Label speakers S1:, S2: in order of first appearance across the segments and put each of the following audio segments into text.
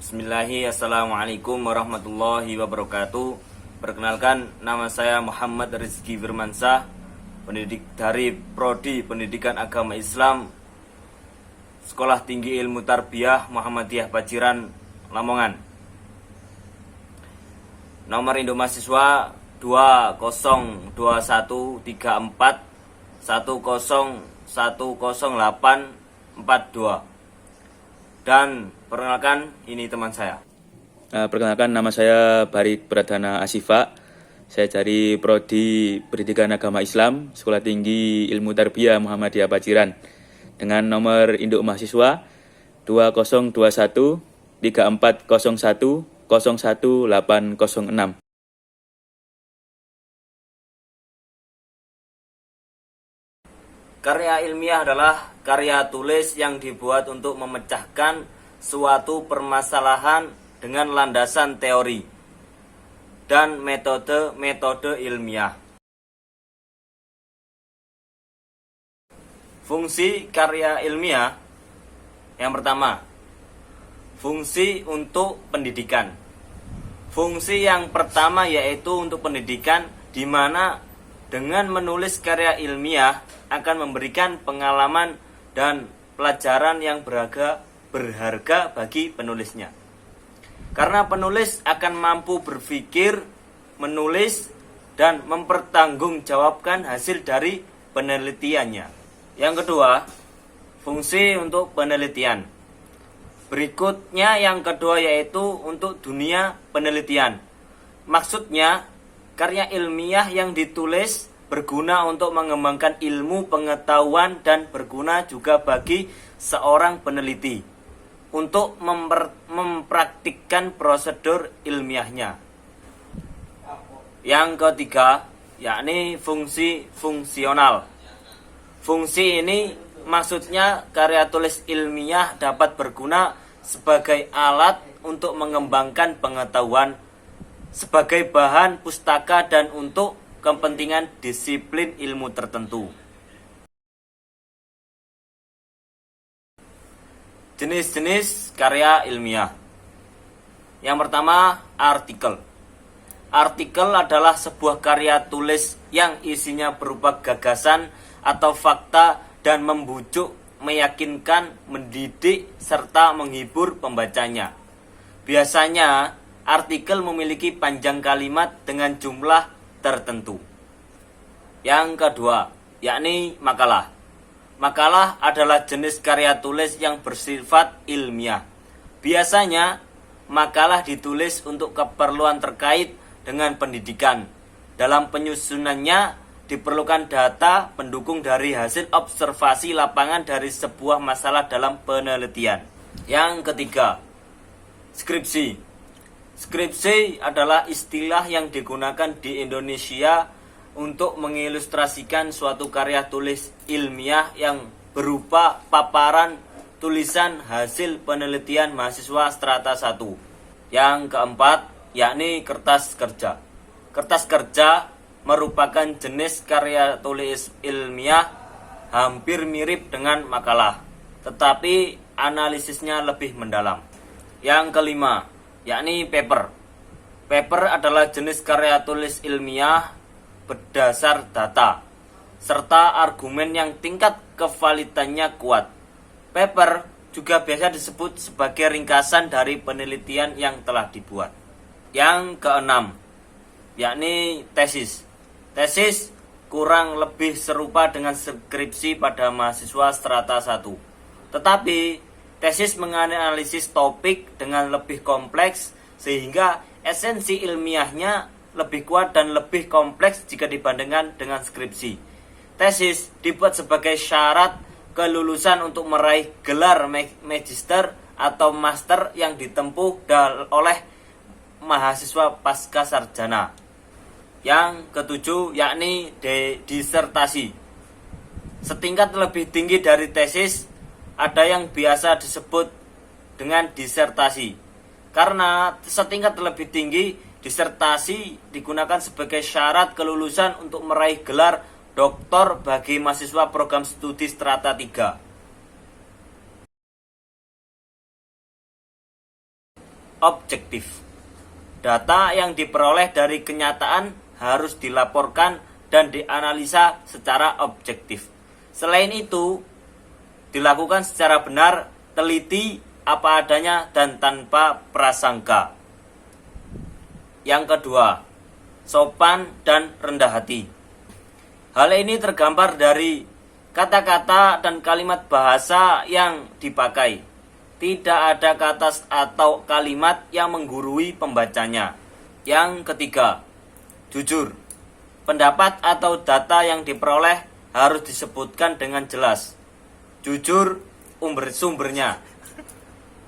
S1: Bismillahirrahmanirrahim. Assalamualaikum warahmatullahi wabarakatuh. Perkenalkan, nama saya Muhammad Rizky Firmansyah, pendidik dari Prodi Pendidikan Agama Islam, Sekolah Tinggi Ilmu Tarbiyah Muhammadiyah Paciran, Lamongan. Nomor induk mahasiswa 2021341010842. Dan perkenalkan, ini teman saya.
S2: Perkenalkan, nama saya Barik Pradana Asifa. Saya dari Prodi Pendidikan Agama Islam, Sekolah Tinggi Ilmu Tarbiyah Muhammadiyah Paciran, dengan nomor induk mahasiswa 20213401011806.
S1: Karya ilmiah adalah karya tulis yang dibuat untuk memecahkan suatu permasalahan dengan landasan teori dan metode ilmiah. Fungsi karya ilmiah yang pertama, fungsi untuk pendidikan. Fungsi yang pertama yaitu untuk pendidikan, di mana dengan menulis karya ilmiah akan memberikan pengalaman dan pelajaran yang berharga bagi penulisnya. Karena penulis akan mampu berpikir, menulis, dan mempertanggungjawabkan hasil dari penelitiannya. Yang kedua, fungsi untuk penelitian. Berikutnya yang kedua yaitu untuk dunia penelitian. Maksudnya, karya ilmiah yang ditulis berguna untuk mengembangkan ilmu pengetahuan dan berguna juga bagi seorang peneliti untuk mempraktikkan prosedur ilmiahnya. Yang ketiga, yakni fungsi fungsional. Fungsi ini maksudnya karya tulis ilmiah dapat berguna sebagai alat untuk mengembangkan pengetahuan, sebagai bahan pustaka, dan untuk kepentingan disiplin ilmu tertentu. Jenis-jenis karya ilmiah. Yang pertama, artikel. Artikel adalah sebuah karya tulis yang isinya berupa gagasan atau fakta dan membujuk, meyakinkan, mendidik, serta menghibur pembacanya. Biasanya, artikel memiliki panjang kalimat dengan jumlah tertentu. Yang kedua, yakni makalah. Makalah adalah jenis karya tulis yang bersifat ilmiah. Biasanya, makalah ditulis untuk keperluan terkait dengan pendidikan. Dalam penyusunannya, diperlukan data pendukung dari hasil observasi lapangan dari sebuah masalah dalam penelitian. Yang ketiga, skripsi. Skripsi adalah istilah yang digunakan di Indonesia untuk mengilustrasikan suatu karya tulis ilmiah yang berupa paparan tulisan hasil penelitian mahasiswa strata 1. Yang keempat, yakni kertas kerja. Kertas kerja merupakan jenis karya tulis ilmiah hampir mirip dengan makalah, tetapi analisisnya lebih mendalam. Yang kelima, yakni paper. Paper adalah jenis karya tulis ilmiah berdasar data serta argumen yang tingkat kevalidannya kuat. Paper juga biasa disebut sebagai ringkasan dari penelitian yang telah dibuat. Yang keenam, yakni tesis. Tesis kurang lebih serupa dengan skripsi pada mahasiswa strata 1. Tetapi tesis menganalisis topik dengan lebih kompleks sehingga esensi ilmiahnya lebih kuat dan lebih kompleks jika dibandingkan dengan skripsi. Tesis dibuat sebagai syarat kelulusan untuk meraih gelar magister atau master yang ditempuh oleh mahasiswa pasca sarjana. Yang ketujuh, yakni disertasi. Setingkat lebih tinggi dari tesis, ada yang biasa disebut dengan disertasi. Karena setingkat lebih tinggi, disertasi digunakan sebagai syarat kelulusan untuk meraih gelar doktor bagi mahasiswa program studi strata 3. objektif. Data yang diperoleh dari kenyataan harus dilaporkan dan dianalisa secara objektif. Selain itu, dilakukan secara benar, teliti, apa adanya, dan tanpa prasangka. Yang kedua, sopan dan rendah hati. Hal ini tergambar dari kata-kata dan kalimat bahasa yang dipakai. Tidak ada kata atau kalimat yang menggurui pembacanya. Yang ketiga, jujur. Pendapat atau data yang diperoleh harus disebutkan dengan jelas. Jujur sumbernya.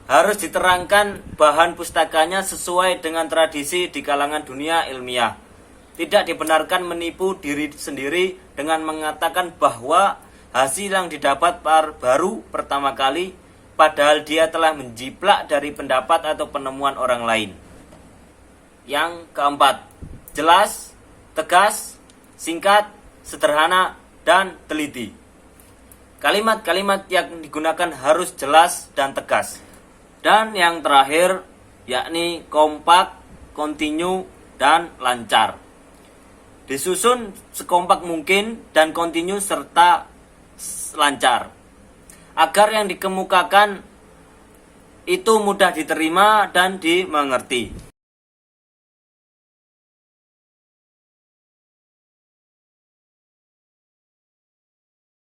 S1: Harus diterangkan bahan pustakanya sesuai dengan tradisi di kalangan dunia ilmiah. Tidak dibenarkan menipu diri sendiri dengan mengatakan bahwa hasil yang didapat baru pertama kali, padahal dia telah menjiplak dari pendapat atau penemuan orang lain. Yang keempat, jelas, tegas, singkat, sederhana, dan teliti. Kalimat-kalimat yang digunakan harus jelas dan tegas. Dan yang terakhir, yakni kompak, kontinu, dan lancar. Disusun sekompak mungkin dan kontinu serta lancar, agar yang dikemukakan itu mudah diterima dan dimengerti.